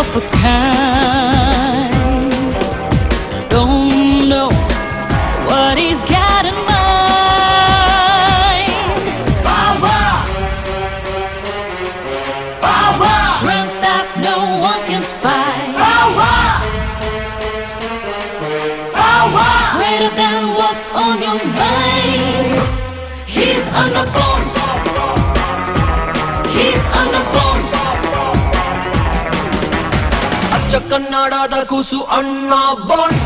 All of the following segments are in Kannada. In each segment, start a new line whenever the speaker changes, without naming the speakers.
of a kind. Don't know what he's got in mind. Power, power, strength that no one can fight. Power, power, greater than what's on your mind. He's underborn. He's underborn.
ಅಚ್ಚ ಕನ್ನಡದ ಕೂಸು ಅಣ್ಣ ಬಾಂಡ್,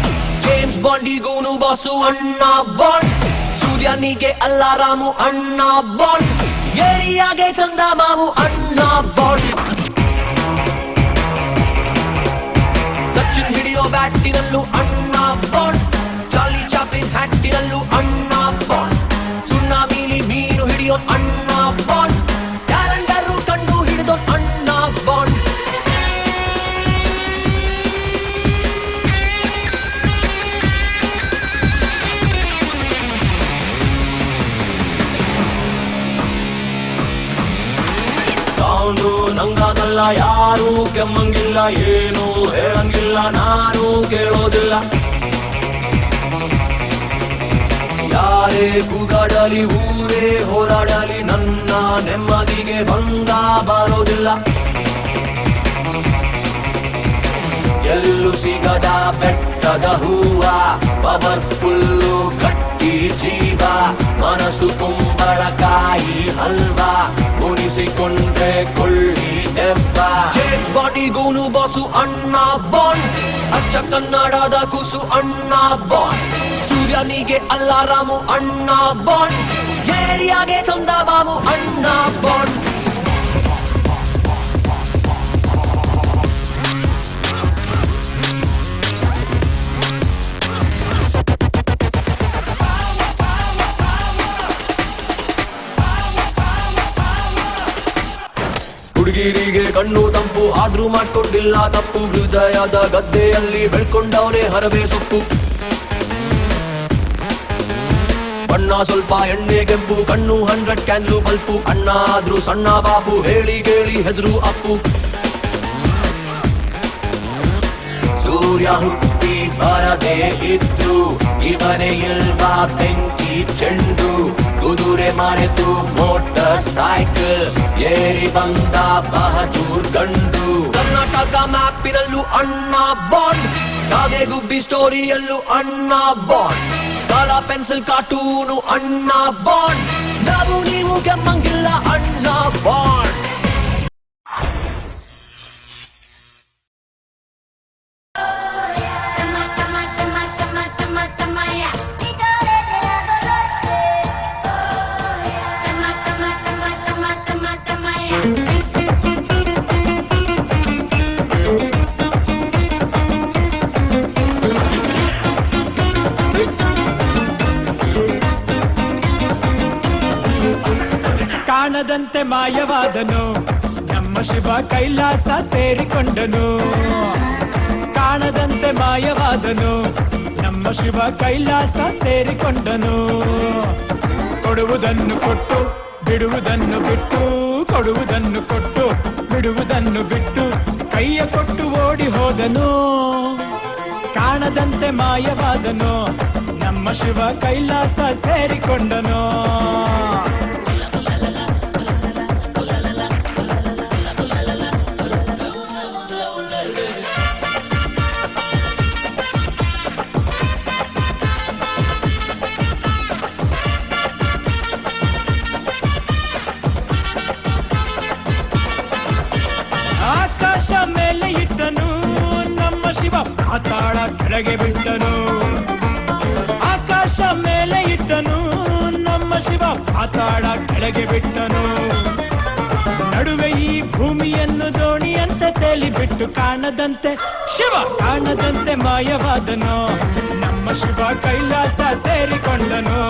ಜೇಮ್ಸ್ ಬಾಂಡಿಗೂನು ಬಾಸು ಅಣ್ಣ ಬಾಂಡ್, ಸೂರ್ಯನಿಗೆ ಅಲ್ಲಾರಾಮು ಅಣ್ಣ ಬಾಂಡ್, ಏರಿಯಾಗೆ ಚಂದ ಮಾವು ಅಣ್ಣ ಬಾಂಡ್. ಸಚಿನ್ ಹಿಡಿಯೋ ಬ್ಯಾಟಿನಲ್ಲೂ ಅಣ್ಣ ಬಾಂಡ್, ಚಾರ್ಲಿ ಚಾಪ್ಲಿನ್ ಹ್ಯಾಟಿನಲ್ಲೂ ಅಣ್ಣ ಬಾಂಡ್, ಸುಣ್ಣಾಮಿಲಿ ಮೀನು ಹಿಡಿಯೋ ಅಣ್ಣ ಬಾಂಡ್, ಕ್ಯಾಲೆಂಡರು ಕಂಡು ಹಿಡಿದೋ ಅಣ್ಣ ಬಾಂಡ್. ನಂಗಾಗಲ್ಲ ಯಾರು ಕೆಮ್ಮಂಗಿಲ್ಲ, ಏನು ಹೇಳಂಗಿಲ್ಲ, ನಾನು ಕೇಳೋದಿಲ್ಲ. ಯಾರೇ ಕೂಗಾಡಲಿ ಊರೇ ಹೋರಾಡಲಿ, ನನ್ನ ನೆಮ್ಮದಿಗೆ ಭಂಗ ಬರೋದಿಲ್ಲ. ಎಲ್ಲೂ ಸಿಗದ ಬೆಟ್ಟದ ಹೂವ, ಪವರ್ಫುಲ್ಲು ಗಟ್ಟಿ ಜೀವ, ಮನಸ್ಸು ಕುಂಬಳಕಾಯಿ ಹಲ್ವಾ, ಮುನಿಸಿಕೊಂಡ್ರೆ ಕೊಳ್ಳಿ ದೆವ್ವ. ಜೇಮ್ಸ್ ಬಾಂಡಿಗೂನು ಬಾಸು ಅಣ್ಣ ಬಾಂಡ್, ಅಚ್ಚ ಕನ್ನಡದ ಕೂಸು ಅಣ್ಣ ಬಾಂಡ್, ಸೂರ್ಯನಿಗೆ ಅಲ್ಲಾರಾಮು ಅಣ್ಣ ಬಾಂಡ್, ಏರಿಯಾಗೆ ಚಂದ ಬಾಬು ಅಣ್ಣ ಬಾಂಡ್. ಹುಡುಗಿರಿಗೆ ಕಣ್ಣು ತಂಪು ಆದ್ರೂ ಮಾಡ್ಕೊಂಡಿಲ್ಲ ತಪ್ಪು, ಹೃದಯದ ಗದ್ದೆಯಲ್ಲಿ ಬೆಳ್ಕೊಂಡವನೇ ಹರವೇ ಸೊಪ್ಪು. ಬಣ್ಣ ಸ್ವಲ್ಪ ಎಣ್ಣೆ ಕೆಂಪು, ಕಣ್ಣು 100 ಕ್ಯಾನ್ಲು ಬಲ್ಪು, ಅಣ್ಣ ಆದ್ರೂ ಸಣ್ಣ ಬಾಬು, ಹೇಳಿ ಕೇಳಿ ಹೆದರು ಅಪ್ಪು. ಸೂರ್ಯ ಹುಟ್ಟಿ ಬರದೇ ಇದ್ರು ಇವನೇ ಇಲ್ವಾ ಬೆಂಕಿ ಚೆಂಡು, ಕುದುರೆ ಮರೆತು ಮೋಟರ್ ಸೈಕಲ್ ಏರಿ ಬಂದ ಬಹದೂರ್ ಗಂಡು. ಕರ್ನಾಟಕ ಮ್ಯಾಪಿನಲ್ಲೂ ಅಣ್ಣ ಬಾಂಡ್, ಕಾಗೆ ಗುಬ್ಬಿ ಸ್ಟೋರಿಯಲ್ಲೂ ಅಣ್ಣ ಬಾಂಡ್, ಕಾಲ ಪೆನ್ಸಿಲ್ ಕಾರ್ಟೂನು ಅಣ್ಣ ಬಾಂಡ್, ನಾವು ನೀವು ಕೆಮ್ಮಂಗಿಲ್ಲ ಅಣ್ಣ ಬಾಂಡ್.
ಕಾಣದಂತೆ ಮಾಯವಾದನು ನಮ್ಮ ಶಿವ ಕೈಲಾಸ ಸೇರಿಕೊಂಡನು, ಕಾಣದಂತೆ ಮಾಯವಾದನು ನಮ್ಮ ಶಿವ ಕೈಲಾಸ ಸೇರಿಕೊಂಡನು. ಕೊಡುವುದನ್ನು ಕೊಟ್ಟು ಬಿಡುವುದನ್ನು ಬಿಟ್ಟು, ಕೊಡುವುದನ್ನು ಕೊಟ್ಟು ಬಿಡುವುದನ್ನು ಬಿಟ್ಟು, ಕೈಯ ಕೊಟ್ಟು ಓಡಿ ಹೋದನು. ಕಾಣದಂತೆ ಮಾಯವಾದನು ನಮ್ಮ ಶಿವ ಕೈಲಾಸ ಸೇರಿಕೊಂಡನು. ಆಕಾಶ ಮೇಲೆ ಇಟ್ಟನು ನಮ್ಮ ಶಿವ ಪಾತಾಳ ಕೆಳಗೆ ಬಿಟ್ಟನು, ಆಕಾಶ ಮೇಲೆ ಇಟ್ಟನು ನಮ್ಮ ಶಿವ ಪಾತಾಳ ಕೆಳಗೆ ಬಿಟ್ಟನು. ನಡುವೆ ಈ ಭೂಮಿಯನ್ನು ದೋಣಿಯಂತೆ ತೇಲಿ ಬಿಟ್ಟು, ಕಾಣದಂತೆ ಶಿವ ಕಾಣದಂತೆ ಮಾಯವಾದನು ನಮ್ಮ ಶಿವ ಕೈಲಾಸ ಸೇರಿಕೊಂಡನು.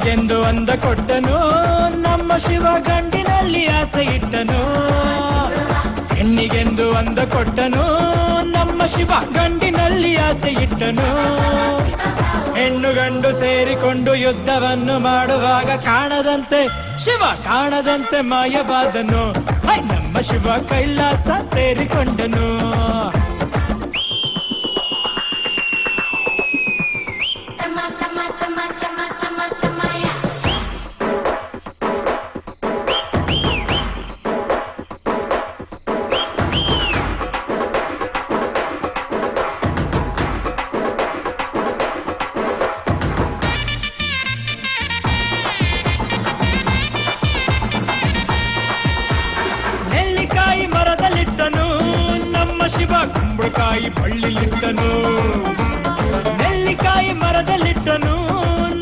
ಹೆಣ್ಣಿಗೆಂದು ಅಂದ ಕೊಟ್ಟನು ನಮ್ಮ ಶಿವ ಗಂಡಿನಲ್ಲಿ ಆಸೆ ಇಟ್ಟನು. ಹೆಣ್ಣಿಗೆಂದು ಅಂದ ಕೊಟ್ಟನು ನಮ್ಮ ಶಿವ ಗಂಡಿನಲ್ಲಿ ಆಸೆ ಇಟ್ಟನು. ಹೆಣ್ಣು ಗಂಡು ಸೇರಿಕೊಂಡು ಯುದ್ಧವನ್ನು ಮಾಡುವಾಗ ಕಾಣದಂತೆ ಶಿವ ಕಾಣದಂತೆ ಮಾಯವಾದನು. ನಮ್ಮ ಶಿವ ಕೈಲಾಸ ಸೇರಿಕೊಂಡನು. ನೆಲ್ಲಿಕಾಯಿ ಮರದಲ್ಲಿಟ್ಟನು ನಮ್ಮ ಶಿವ ಕುಂಬಳಕಾಯಿ ಬಳ್ಳಿಲಿಟ್ಟನು. ನೆಲ್ಲಿಕಾಯಿ ಮರದಲ್ಲಿಟ್ಟನು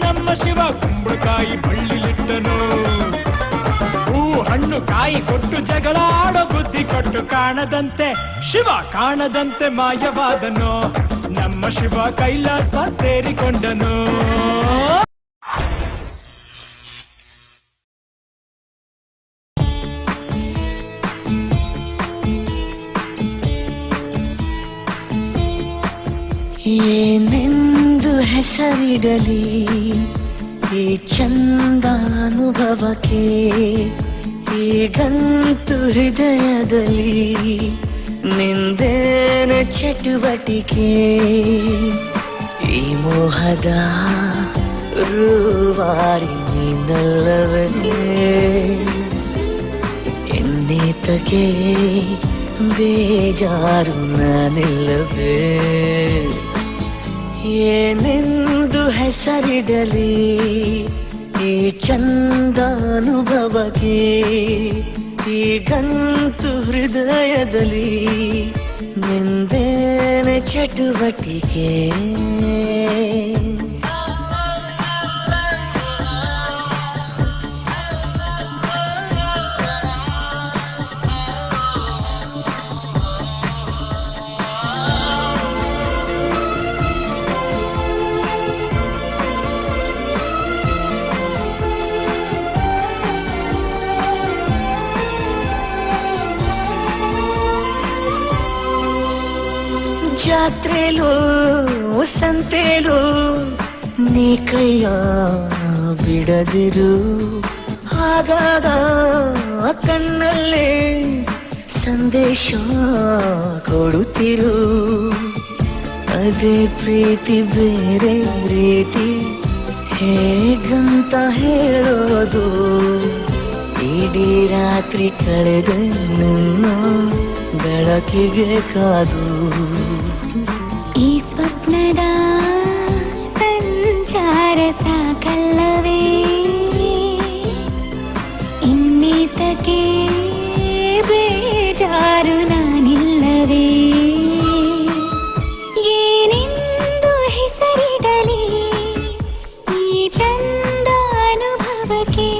ನಮ್ಮ ಶಿವ ಕುಂಬಳಕಾಯಿ ಬಳ್ಳಿಲಿಟ್ಟನು. ಹೂ ಹಣ್ಣು ಕಾಯಿ ಕೊಟ್ಟು ಜಗಳ ಆಡೋ ಬುದ್ಧಿ ಕೊಟ್ಟು ಕಾಣದಂತೆ ಶಿವ ಕಾಣದಂತೆ ಮಾಯವಾದನು. ನಮ್ಮ ಶಿವ ಕೈಲಾಸ ಸೇರಿಕೊಂಡನು.
ಏನೆಂದು ಹೆಸರಿಡಲಿ ಈ ಚಂದಾನುಭವಕ್ಕೆ, ಈಗಂತೂ ಹೃದಯದಲ್ಲಿ ನಿಂದೇನ ಚಟುವಟಿಕೆ. ಈ ಮೋಹದ ರೂವಾರಿ ನೀನಲ್ಲವೇ, ಎನ್ನೇತಕ್ಕೆ ಬೇಜಾರು ನಾನಿಲ್ಲವೇ. ಏನೆಂದು ಹೆಸರಿಡಲಿ ಈ ಚಂದಾನುಭವಕ್ಕೆ, ಈಗಂತೂ ಹೃದಯದಲ್ಲಿ ನಿಂದೇನ ಚಟುವಟಿಕೆ. ಜಾತ್ರೆಲೋ ಸಂತೆಲೋ ನೀ ಕೈಯ ಬಿಡದಿರು, ಆಗಾಗ ಕಣ್ಣಲ್ಲೇ ಸಂದೇಶ ಕೊಡುತ್ತಿರು. ಅದೇ ಪ್ರೀತಿ ಬೇರೆ ರೀತಿ ಹೇಗಂತ ಹೇಳೋದು, ಇಡೀ ರಾತ್ರಿ ಕಳೆದ ನನ್ನ ಬೆಳಕಿಗೆ ಕಾದು.
ಈ ಸ್ವಪ್ನದ ಸಂಚಾರ ಸಾಕಲ್ಲವೇ, ಇನ್ನೇತಕ್ಕೆ ಬೇಜಾರು ನಾನಿಲ್ಲವೇ. ಏನೆಂದು ಹೆಸರಿಡಲಿ ಈ ಚಂದಾನುಭವಕ್ಕೆ,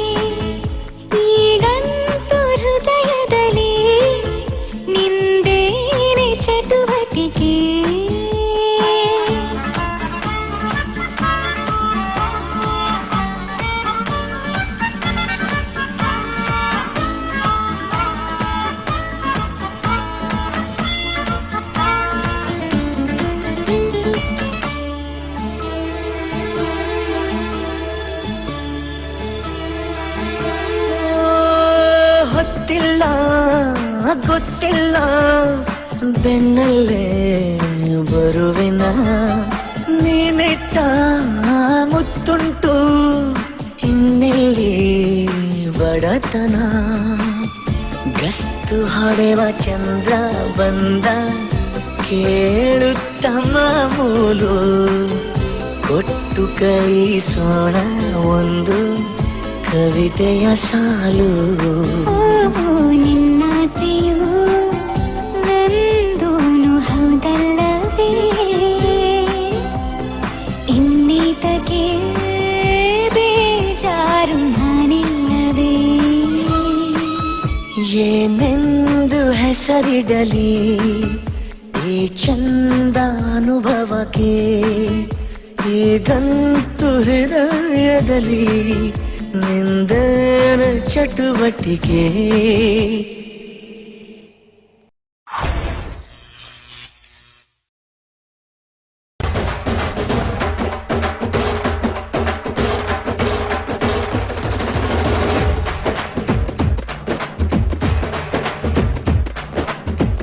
ಈಗಂತೂ ಹೃದಯದಲ್ಲಿ ನಿಂದೇನೆ ಚಟುವಟಿಕೆ.
ಹೊತ್ತಿಲ್ಲ ಗೊತ್ತಿಲ್ಲ ಬೆನ್ನಲ್ಲೇ ಬರುವೆನ, ನೀನಿಟ್ಟ ಮುತ್ತುಂಟು ಇನ್ನೆಲ್ಲಿ ಬಡತನ. ಗಸ್ತು ಹೊಡೆವ ಚಂದ್ರ ಬಂದ ಕೇಳುತ್ತ ಮಾಮೂಲು, ಕೊಟ್ಟು ಕಳಿಸೋಣ ಒಂದು ಕವಿತೆಯ ಸಾಲು.
ನಿನ್ನಾಸೆಯು ನಂದೂನು ಹೌದಲ್ಲವೇ, ಇನ್ನೀತಕ್ಕೆ ಬೇಜಾರು ನಾನಿಲ್ಲವೇ.
ಏನೆಂದು ಹೆಸರಿಡಲಿ ಈ ಚಂದಾನುಭವಕ್ಕೆ, ಈಗಂತೂ ಹೃದಯದಲ್ಲಿ ನಿಂದನ ಚಟುವಟಿಕೆ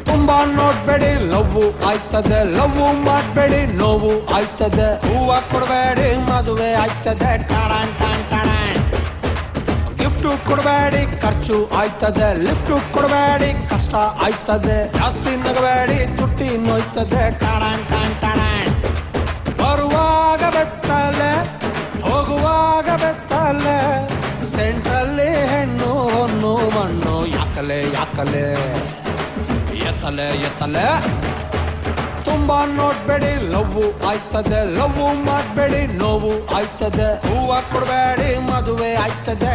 ತುಂಬಾ ನೋಡ್ಬೇಡಿ ಲವ್ ಆಯ್ತದೆ, ಲವ್ ಮಾಡ್ಬೇಡಿ ನೋವು ಆಯ್ತದೆ. ಹೂವ ಕೊಡಬೇಡಿ ಮದುವೆ ಆಯ್ತದೆ, ಗಿಫ್ಟ್ ಕೊಡಬೇಡಿ ಖರ್ಚು ಆಯ್ತದೆ, ಲಿಫ್ಟ್ ಕೊಡಬೇಡಿ ಕಷ್ಟ ಆಯ್ತದೆ. ಜಾಸ್ತಿ ನಗಬೇಡಿ ತುಟ್ಟಿ ನೋಯ್ತದೆ. ಬರುವಾಗ ಬೆತ್ತಲೆ ಹೋಗುವಾಗ ಬೆತ್ತಲೆ, ಸೆಂಟ್ರಲ್ಲಿ ಹೆಣ್ಣು ಹೊನ್ನು ಮಣ್ಣು ಯಾಕಲೆ ಯಾಕಲೆ ಎತ್ತಲೆ ಎತ್ತಲೆ. ತುಂಬಾ ನೋಡ್ಬೇಡಿ ಲವ್ ಆಯ್ತದೆ, ಲವ್ ಮಾಡ್ಬೇಡಿ ನೋವು ಆಯ್ತದೆ. ಹೂವ ಕೊಡಬೇಡಿ ಮದುವೆ ಆಯ್ತದೆ.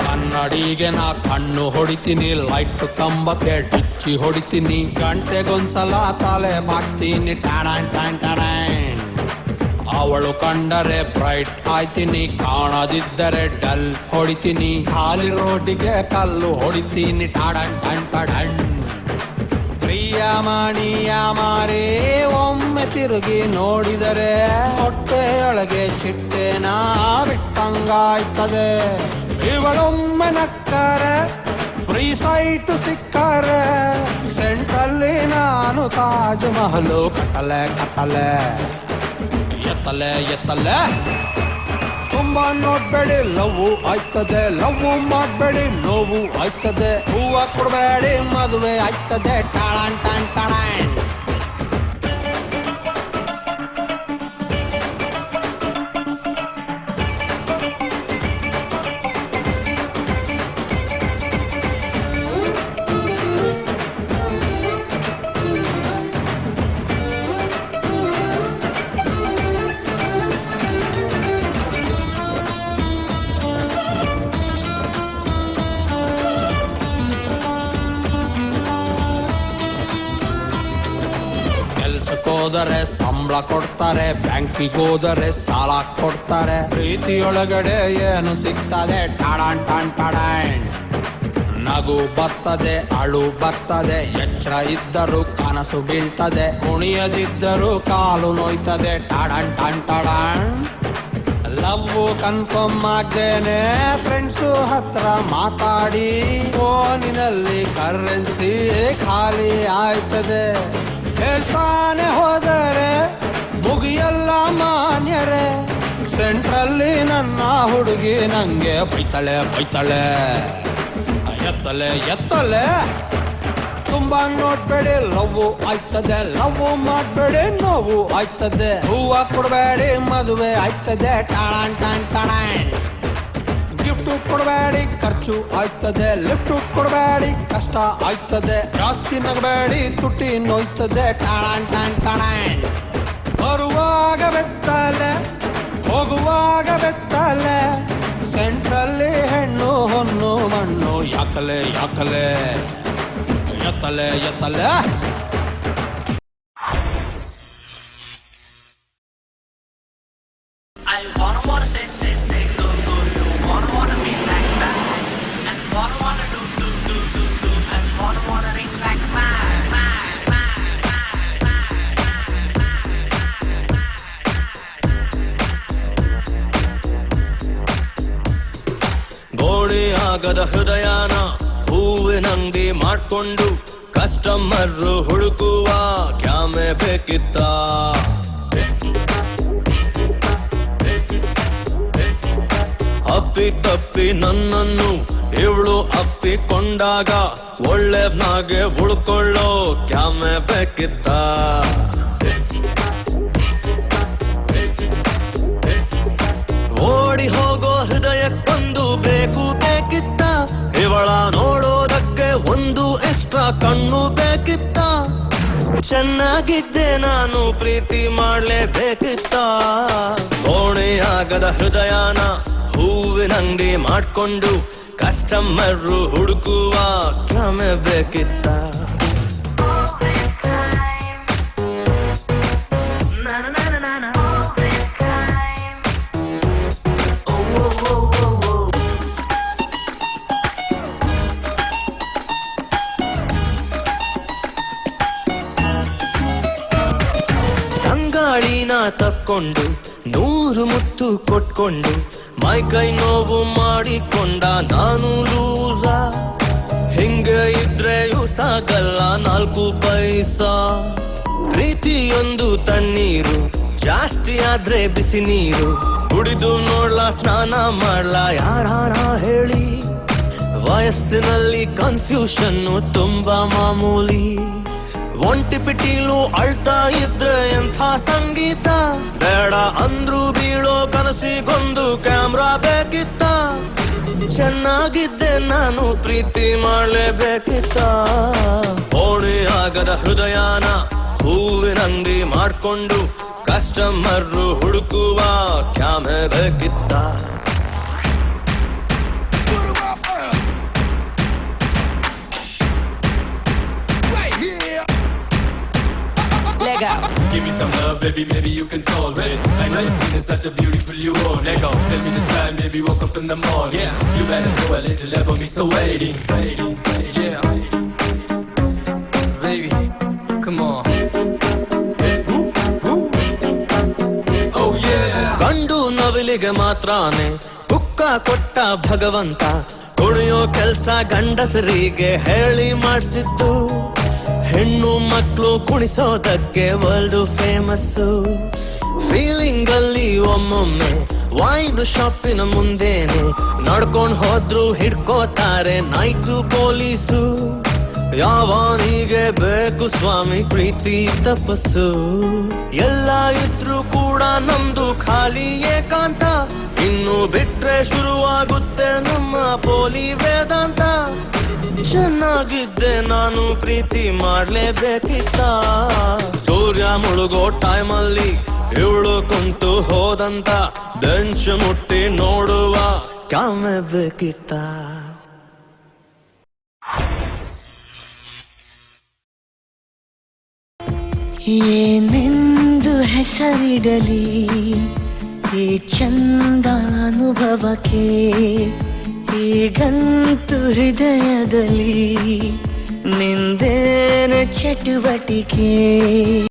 ಕನ್ನಡಿಗೆ ನಾ ಕಣ್ಣು ಹೊಡಿತೀನಿ, ಲೈಟ್ ಕಂಬಕ್ಕೆ ಡಿಚ್ಚಿ ಹೊಡಿತೀನಿ, ಗಂಟೆಗೊಂದ್ಸಲ ತಲೆ ಬಾಚ್ತೀನಿ. ಅವಳು ಕಂಡರೆ ಬ್ರೈಟ್ ಆಯ್ತೀನಿ, ಕಾಣದಿದ್ದರೆ ಡಲ್ ಹೊಡಿತೀನಿ, ಖಾಲಿ ರೋಡಿಗೆ ಕಲ್ಲು ಹೊಡಿತೀನಿ. ಪ್ರಿಯ ಮಣಿಯ ಮಾರೇ ಒಮ್ಮೆ ತಿರುಗಿ ನೋಡಿದರೆ ಹೊಟ್ಟೆಯೊಳಗೆ ಚಿಟ್ಟೆನ ಬಿಟ್ಟಂಗಾಯ್ತದೆ. ಇವಳೊಮ್ಮೆ ನಕ್ಕರೆ ಫ್ರೀ ಸೈಟ್ ಸಿಕ್ಕರೆ, ಸೆಂಟ್ರಲ್ಲಿ ನಾನು ತಾಜ್ ಮಹಲು ಕಟ್ಟಲೆ ಕಟ್ಟಲೆ ಎತ್ತಲೆ ಎತ್ತಲೆ. ತುಂಬಾ ನೋಡ್ಬೇಡಿ ಲವ್ ಆಯ್ತದೆ, ಲವ್ ಮಾಡ್ಬೇಡಿ ನೋವು ಆಯ್ತದೆ. ಹೂವ ಕೊಡಬೇಡಿ ಮದುವೆ ಆಯ್ತದೆ. ಹೋದರೆ ಸಂಬಳ ಕೊಡ್ತಾರೆ, ಬ್ಯಾಂಕಿಗೆ ಹೋದರೆ ಸಾಲ ಕೊಡ್ತಾರೆ. ಪ್ರೀತಿಯೊಳಗಡೆ ಏನು ಸಿಗ್ತದೆ? ನಗು ಬರ್ತದೆ, ಅಳು ಬರ್ತದೆ, ಎಚ್ಚರ ಇದ್ದರೂ ಕನಸು ಬೀಳ್ತದೆ, ಕುಣಿಯದಿದ್ದರೂ ಕಾಲು ನೋಯ್ತದೆ. ಲವ್ ಕನ್ಫರ್ಮ್ ಆಗ್ದೇನೆ ಫ್ರೆಂಡ್ಸು ಹತ್ರ ಮಾತಾಡಿ, ಫೋನಿನಲ್ಲಿ ಕರೆನ್ಸಿ ಖಾಲಿ ಆಯ್ತದೆ. ಹೇಳ್ತಾನೆ ಹೋದರೆ ಮುಗಿಯಲ್ಲ ಮಾನ್ಯರೇ, ಸೆಂಟ್ರಲ್ಲಿ ನನ್ನ ಹುಡುಗಿ ನಂಗೆ ಬೈತಳೆ ಬೈತಳೆ ಎತ್ತಲೆ ಎತ್ತಲೆ. ತುಂಬಾ ನೋಡ್ಬೇಡಿ ಲವ್ ಆಯ್ತದೆ, ಲವ್ ಮಾಡ್ಬೇಡಿ ನೋವು ಆಯ್ತದೆ. ಹೂವ ಕೊಡಬೇಡಿ ಮದುವೆ ಆಯ್ತದೆ. ಗಿಫ್ಟ್ ಕೊಡಬೇಡಿ ಖರ್ಚು ಆಯ್ತದೆ, ಲಿಫ್ಟ್ ಕೊಡಬೇಡಿ ಕಷ್ಟ ಆಯ್ತದೆ. ಜಾಸ್ತಿ ನಗಬೇಡಿ ತುಟ್ಟಿ ನೋಯ್ತದೆ. ಬರುವಾಗ ಬೆತ್ತಲೆ ಹೋಗುವಾಗ ಬೆತ್ತಲೆ, ಸೆಂಟ್ರಲ್ಲಿ ಹೆಣ್ಣು ಹೊನ್ನು ಮಣ್ಣು ಯಾಕಲೆ ಯಾಕಲೆ ಎತ್ತಲೆ ಎತ್ತಲೆ.
I wanna say go go. You wanna be like that, and wanna do and wanna ring like mine.
ಗೋಡೆ ಆಗದ ಹೃದಯನ ಹೂವಿನಂಗಡಿ ಮಾಡ್ಕೊಂಡು ಕಸ್ಟಮರ್ ಹುಡುಕುವ ಕ್ಯಾಮೆ ಬೇಕಿತ್ತ? ಅಪ್ಪಿ ತಪ್ಪಿ ನನ್ನನ್ನು ಇವಳು ಅಪ್ಪಿಕೊಂಡಾಗ ಒಳ್ಳೆನಾಗೆ ಉಳ್ಕೊಳ್ಳೋ ಕ್ಯಾಮೆ ಬೇಕಿತ್ತ? ಓಡಿ ಹೋಗೋ ಹೃದಯಕ್ಕೊಂದು ಬ್ರೇಕು ಬೇಕಿತ್ತ? ಇವಳ ನೋಡೋದಕ್ಕೆ ಒಂದು ಎಕ್ಸ್ಟ್ರಾ ಕಣ್ಣು ಬೇಕಿತ್ತ ಚೆನ್ನಾಗಿದ್ದೆ ನಾನು ಪ್ರೀತಿ ಮಾಡ್ಲೇಬೇಕಿತ್ತ ಕೋಣೆಯಾಗದ ಹೃದಯನ ಹೂವಿನಂಗಡಿ ಮಾಡ್ಕೊಂಡು ಕಸ್ಟಮರ್ ಹುಡುಕುವ ಕ್ರಮ ಬೇಕಿತ್ತ ತಂಗಾಳಿನ ತಕ್ಕೊಂಡು 100 ಮುತ್ತು ಕೊಟ್ಕೊಂಡು ಮೈಕೈ ನೋವು ಮಾಡಿಕೊಂಡ ನಾನು ಲೂಸ ಹಿಂಗೆ ಇದ್ರೆಯೂ ಸಾಗಲ್ಲ 4 ಪೈಸಾ ಪ್ರೀತಿಯೊಂದು ತಣ್ಣೀರು ಜಾಸ್ತಿ ಆದ್ರೆ ಬಿಸಿ ನೀರು ಕುಡಿದು ನೋಡ್ಲಾ ಸ್ನಾನ ಮಾಡ್ಲಾ ಯಾರಾನ ಹೇಳಿ ವಯಸ್ಸಿನಲ್ಲಿ ಕನ್ಫ್ಯೂಷನ್ನು ತುಂಬಾ ಮಾಮೂಲಿ ಒಂಟಿ ಪಿಟೀಲು ಅಳ್ತಾ ಇದ್ರೆ ಎಂಥ ಸಂಗೀತ ಬೇಡ ಅಂದ್ರು ಬೀಳೋ ಕನಸಿಗೊಂದು ಕ್ಯಾಮ್ರಾ ಬೇಕಿತ್ತ ಚೆನ್ನಾಗಿದ್ದೆ ನಾನು ಪ್ರೀತಿ ಮಾಡ್ಲೇಬೇಕಿತ್ತ ಓಣಿ ಆಗದ ಹೃದಯನ ಹೂವಿನಂಗಡಿ ಮಾಡ್ಕೊಂಡು ಕಸ್ಟಮರ್ ಹುಡುಕುವ ಕ್ಯಾಮೆ ಬೇಕಿತ್ತ
Give me some love, baby, maybe you can solve it. I know you've seen such a beautiful you all. Lego, tell me the time, maybe woke up in the morning. Yeah, you better go a little level me, so waiting. Yeah, baby, come on. Oh yeah.
ಗಂಡು ನವಿಲಿಗೆ ಮಾತ್ರಾನೆ ಬುಕ್ಕ ಕೊಟ್ಟ ಭಗವಂತ ಕುಣಿಯೋ ಕೆಲ್ಸ ಗಂಡಸರಿಗೆ ಹೇಳಿ ಮಾಡಿಸಿದ್ದು ಹೆಣ್ಣು ಮಕ್ಕಳು ಕುಣಿಸೋದಕ್ಕೆ ವರ್ಲ್ಡ್ ಫೇಮಸ್ಸು ಫೀಲಿಂಗ್ ಅಲ್ಲಿ ಒಮ್ಮೊಮ್ಮೆ ವೈನ್ ಶಾಪಿನ ಮುಂದೇನೆ ನಡ್ಕೊಂಡ್ ಹೋದ್ರು ಹಿಡ್ಕೋತಾರೆ ನೈಟು ಪೊಲೀಸು ಯಾವನಿಗೆ ಬೇಕು ಸ್ವಾಮಿ ಪ್ರೀತಿ ತಪಸ್ಸು ಎಲ್ಲ ಇದ್ರು ಕೂಡ ನಮ್ದು ಖಾಲಿ ಏಕಾಂತ ಇನ್ನು ಬಿಟ್ರೆ ಶುರುವಾಗುತ್ತೆ ನಮ್ಮ ಪೋಲಿ ವೇದಾಂತ ಚೆನ್ನಾಗಿದ್ದೆ ನಾನು ಪ್ರೀತಿ ಮಾಡ್ಲೇಬೇಕಿತ್ತ ಸೂರ್ಯ ಮುಳುಗೋ ಟೈಮಲ್ಲಿ ಇವಳು ಕುಂತು ಹೋದಂತ ಬೆಂಚ್ ಮುಟ್ಟಿ ನೋಡುವ ಕಾಮೆ ಬೇಕಿತ್ತ
ಏನೆಂದು ಹೆಸರಿಡಲಿ ಈ ಚಂದಾನುಭವಕ್ಕೆ ಈಗಂತೂ ಹೃದಯದಲ್ಲಿ ನಿಂದೇನ ಚಟುವಟಿಕೆ